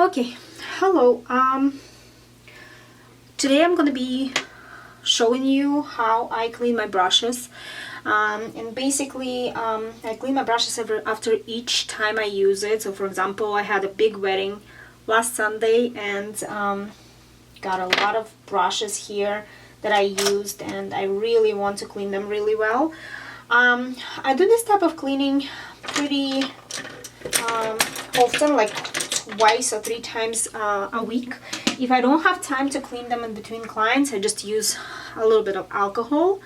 Okay, hello. Today I'm gonna be showing you how I clean my brushes. And basically, I clean my brushes after each time I use it. So for example, I had a big wedding last Sunday and got a lot of brushes here that I used, and I really want to clean them really well. I do this type of cleaning pretty often, like twice or 3 times a week. If I don't have time to clean them in between clients, I just use a little bit of alcohol,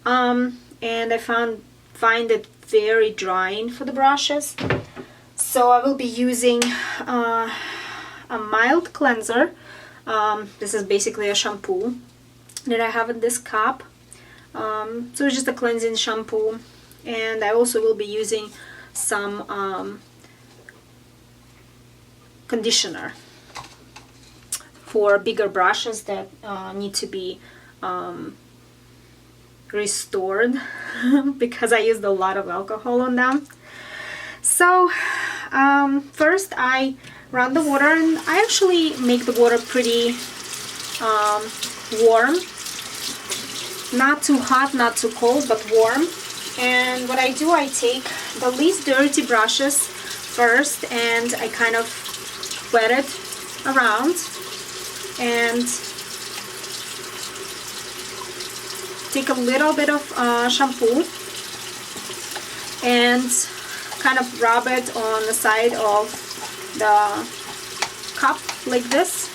and I find it very drying for the brushes. So I will be using a mild cleanser. This is basically a shampoo that I have in this cup. So it's just a cleansing shampoo, and I also will be using some conditioner for bigger brushes that need to be restored because I used a lot of alcohol on them. So first I run the water, and I actually make the water pretty warm, not too hot, not too cold, but warm. And what I do, I take the least dirty brushes first and I kind of wet it around and take a little bit of shampoo and kind of rub it on the side of the cup like this.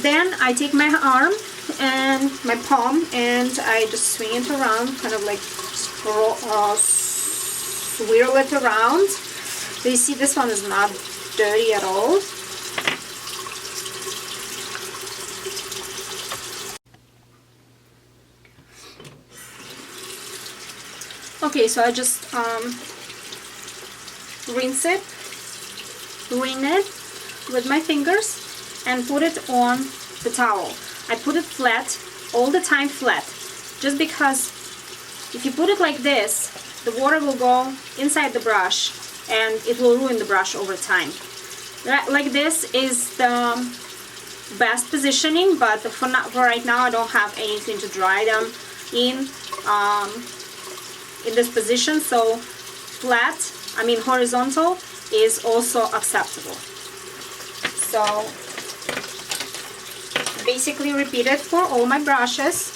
Then I take my arm and my palm and I just swing it around, kind of like swirl it around. So you see, this one is not dirty at all. Okay, so I just rinse it with my fingers and put it on the towel. I put it flat, all the time flat, just because if you put it like this, the water will go inside the brush and it will ruin the brush over time. Like this is the best positioning, but for right now I don't have anything to dry them in this position, so flat, I mean horizontal, is also acceptable. So basically repeat it for all my brushes.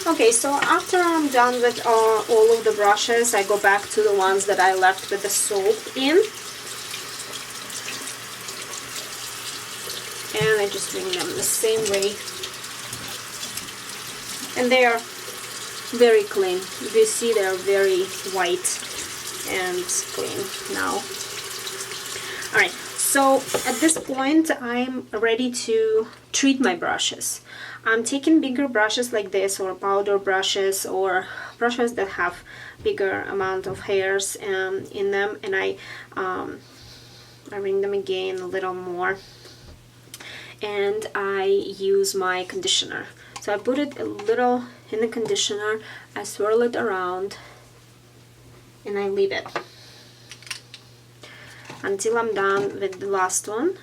Okay, so after I'm done with all of the brushes, I go back to the ones that I left with the soap in. and I just ring them the same way. And they are very clean. You see they're very white and clean now. Alright, so at this point I'm ready to treat my brushes. I'm taking bigger brushes like this, or powder brushes, or brushes that have bigger amount of hairs in them, and I ring them again a little more, and I use my conditioner. So I put it a little in the conditioner, I swirl it around, and I leave it until I'm done with the last one.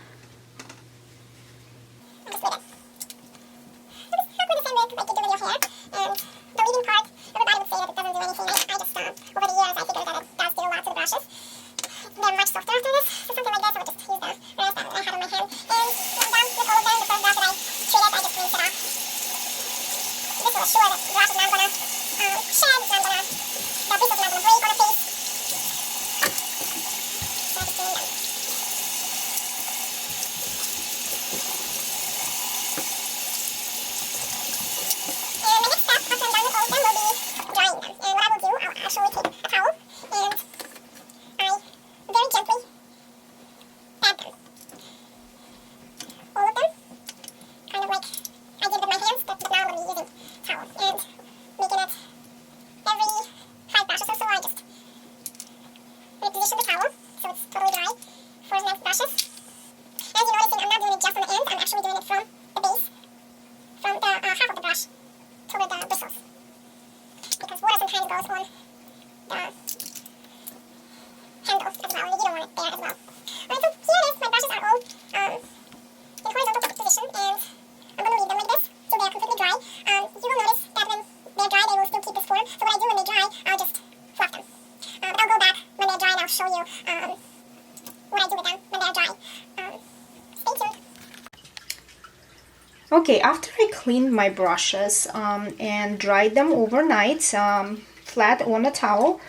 Okay, after I cleaned my brushes and dried them overnight flat on a towel,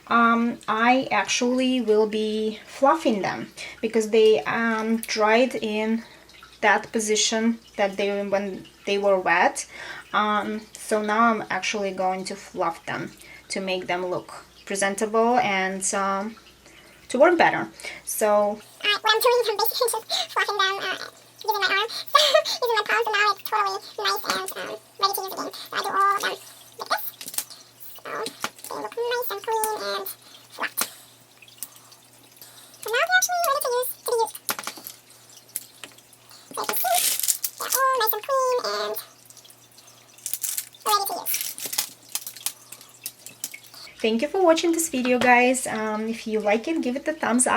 I actually will be fluffing them because they dried in that position that they when they were wet. So now I'm actually going to fluff them to make them look presentable and to work better. So what I'm doing is I'm basically just fluffing them using my arm, using my palms, and now it's totally nice and ready to use again. So I do all of them like this. So they look nice and clean and flat. So now they're actually ready to be used. So you can see, they're all nice and clean and ready to use. thank you for watching this video, guys. If you like it, give it a thumbs up.